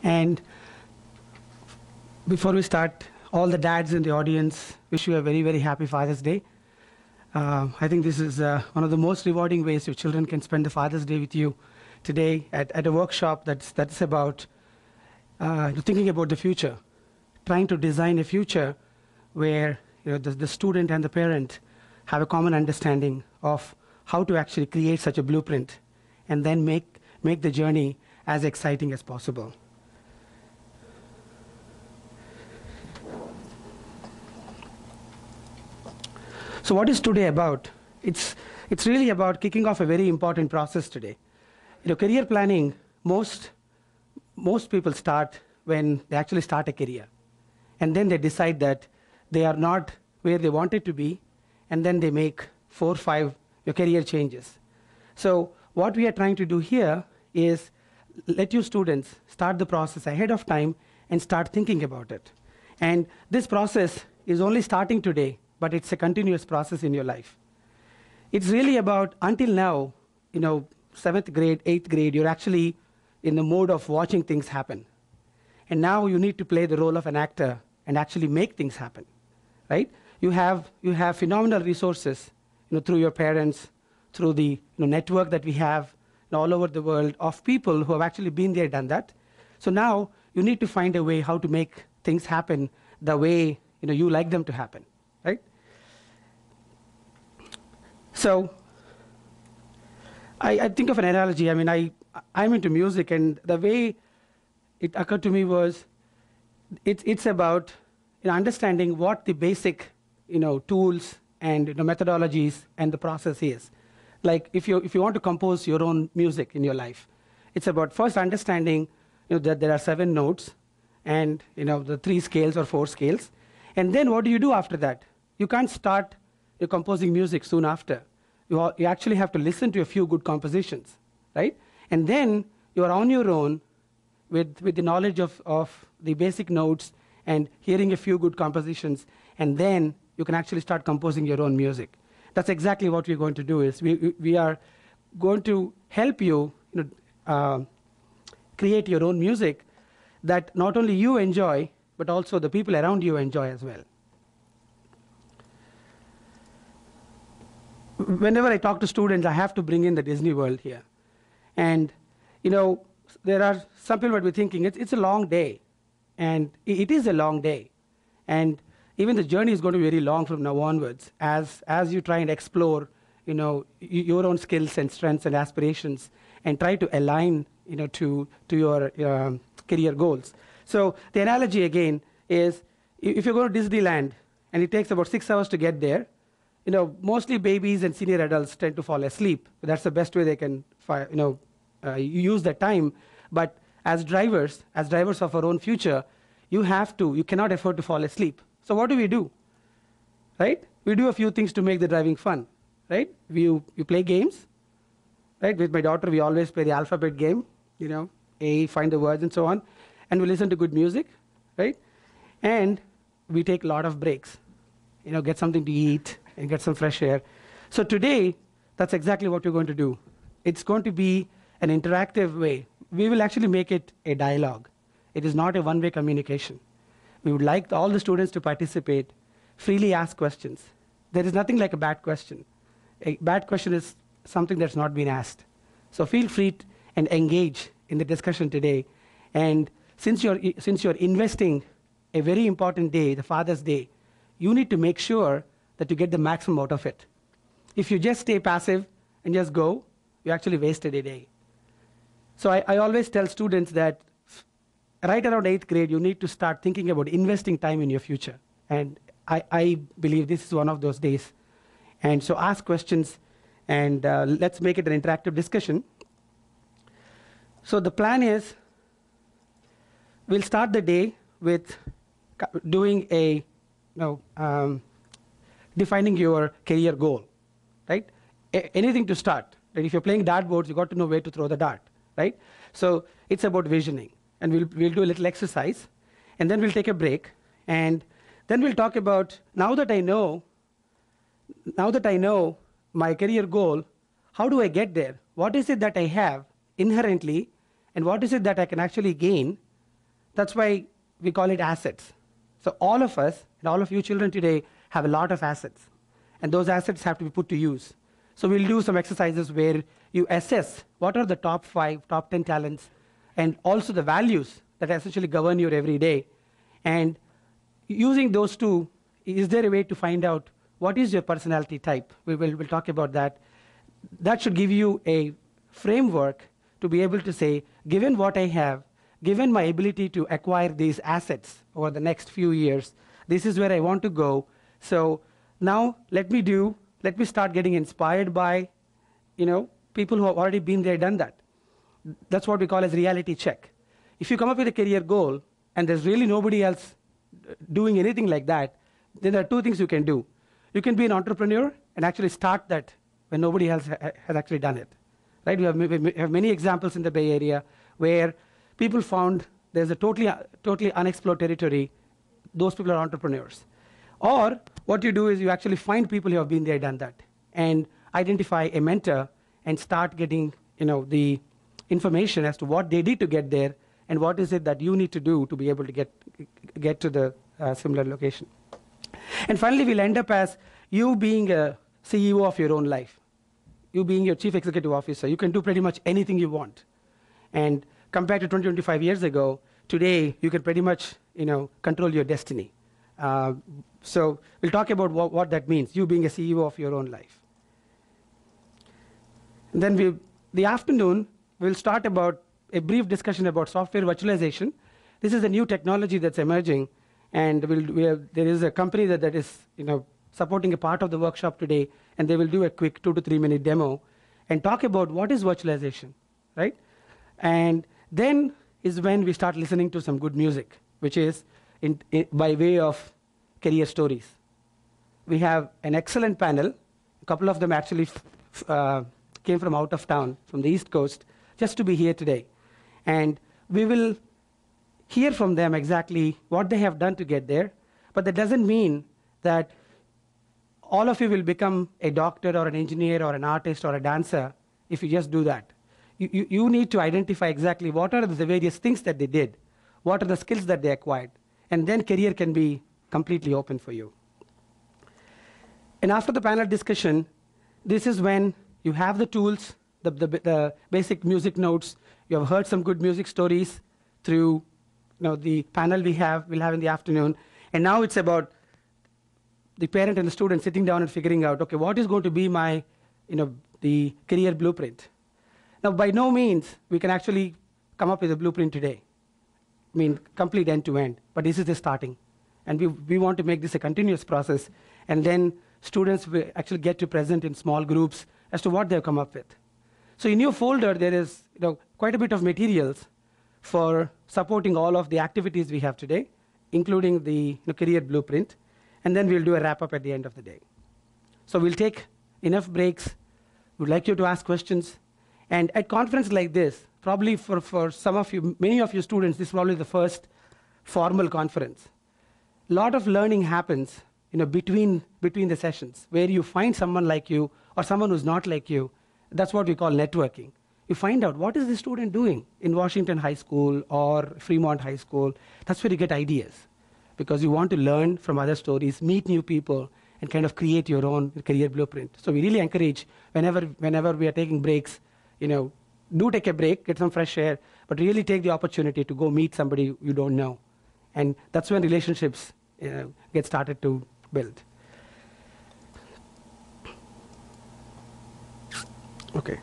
And before we start, all the dads in the audience, wish you a very, very happy Father's Day. I think this is one of the most rewarding ways your children can spend the Father's Day with you today at a workshop that's about thinking about the future, trying to design a future where the student and the parent have a common understanding of how to actually create such a blueprint and then make the journey as exciting as possible. So what is today about? It's really about kicking off a very important process today. Career planning, most people start when they actually start a career. And then they decide that they are not where they wanted to be, and then they make 4 or 5 career changes. So what we are trying to do here is let you students start the process ahead of time and start thinking about it. And this process is only starting today, but it's a continuous process in your life. It's really about, until now, 7th grade, 8th grade, you're actually in the mode of watching things happen. And now you need to play the role of an actor and actually make things happen, right? You have phenomenal resources, through your parents, through the network that we have all over the world of people who have actually been there, done that. So now you need to find a way how to make things happen the way you like them to happen, right? So I think of an analogy. I mean, I'm into music, and the way it occurred to me was it's about understanding what the basic tools and methodologies and the process is. Like if you want to compose your own music in your life, it's about first understanding that there are 7 notes and the 3 scales or 4 scales. And then what do you do after that? You can't start composing music soon after. You actually have to listen to a few good compositions, right? And then you are on your own with the knowledge of the basic notes and hearing a few good compositions, and then you can actually start composing your own music. That's exactly what we're going to do. Is we are going to help you create your own music that not only you enjoy, but also the people around you enjoy as well. Whenever I talk to students, I have to bring in the Disney World here. And, there are some people might be thinking, it's a long day. And it is a long day. And even the journey is going to be very long from now onwards as you try and explore, your own skills and strengths and aspirations and try to align, to your career goals. So the analogy again is if you go to Disneyland and it takes about 6 hours to get there, mostly babies and senior adults tend to fall asleep. That's the best way they can, use that time. But as drivers of our own future, you cannot afford to fall asleep. So what do? Right? We do a few things to make the driving fun, right? You play games, right? With my daughter, we always play the alphabet game, A, find the words and so on. And we listen to good music, right? And we take a lot of breaks, get something to eat and get some fresh air. So today, that's exactly what we're going to do. It's going to be an interactive way. We will actually make it a dialogue. It is not a one-way communication. We would like all the students to participate, freely ask questions. There is nothing like a bad question. A bad question is something that's not been asked. So feel free and engage in the discussion today. And since you're investing a very important day, the Father's Day, you need to make sure that you get the maximum out of it. If you just stay passive and just go, you actually wasted a day. So I always tell students that right around 8th grade, you need to start thinking about investing time in your future. And I believe this is one of those days. And so ask questions, and let's make it an interactive discussion. So the plan is we'll start the day with doing defining your career goal, right? Anything to start. Right? If you're playing dartboards, you got to know where to throw the dart, right? So it's about visioning, and we'll do a little exercise, and then we'll take a break, and then we'll talk about now that I know my career goal, how do I get there? What is it that I have inherently, and what is it that I can actually gain that's why we call it assets. So all of us, and all of you children today, have a lot of assets. And those assets have to be put to use. So we'll do some exercises where you assess what are the top 5, top 10 talents, and also the values that essentially govern your everyday. And using those two, is there a way to find out what is your personality type? We'll talk about that. That should give you a framework to be able to say, given what I have, given my ability to acquire these assets over the next few years, this is where I want to go. So now let me start getting inspired by, people who have already been there, done that. That's what we call as reality check. If you come up with a career goal and there's really nobody else doing anything like that, then there are two things you can do. You can be an entrepreneur and actually start that when nobody else has actually done it. Right? We have many examples in the Bay Area where people found there's a totally unexplored territory. Those people are entrepreneurs. Or what you do is you actually find people who have been there, done that, and identify a mentor and start getting the information as to what they did to get there and what is it that you need to do to be able to get to the similar location. And finally, we'll end up as you being a CEO of your own life, you being your chief executive officer. You can do pretty much anything you want. And compared to 25 years ago, today you can pretty much control your destiny. So we'll talk about what that means, you being a CEO of your own life. And then the afternoon, we'll start about a brief discussion about software virtualization. This is a new technology that's emerging, and there is a company that is supporting a part of the workshop today, and they will do a quick 2 to 3 minute demo and talk about what is virtualization, right? And then is when we start listening to some good music, which is by way of career stories. We have an excellent panel. A couple of them actually came from out of town, from the East Coast, just to be here today. And we will hear from them exactly what they have done to get there. But that doesn't mean that all of you will become a doctor or an engineer or an artist or a dancer if you just do that. You need to identify exactly what are the various things that they did, what are the skills that they acquired, and then career can be completely open for you. And after the panel discussion, this is when you have the tools, the basic music notes. You have heard some good music stories through the panel we'll have in the afternoon. And now it's about the parent and the student sitting down and figuring out, okay, what is going to be my, the career blueprint? Now, by no means we can actually come up with a blueprint today. I mean, complete end to end, but this is the starting. And we want to make this a continuous process, and then students will actually get to present in small groups as to what they've come up with. So in your folder, there is quite a bit of materials for supporting all of the activities we have today, including the career blueprint, and then we'll do a wrap-up at the end of the day. So we'll take enough breaks. We'd like you to ask questions. And at conference like this, probably for some of you, many of you students, this is probably the first formal conference. A lot of learning happens between the sessions, where you find someone like you or someone who's not like you. That's what we call networking. You find out what is the student doing in Washington High School or Fremont High School. That's where you get ideas, because you want to learn from other stories, meet new people, and kind of create your own career blueprint. So we really encourage, whenever we are taking breaks, do take a break, get some fresh air, but really take the opportunity to go meet somebody you don't know. And that's when relationships get started to build. Okay.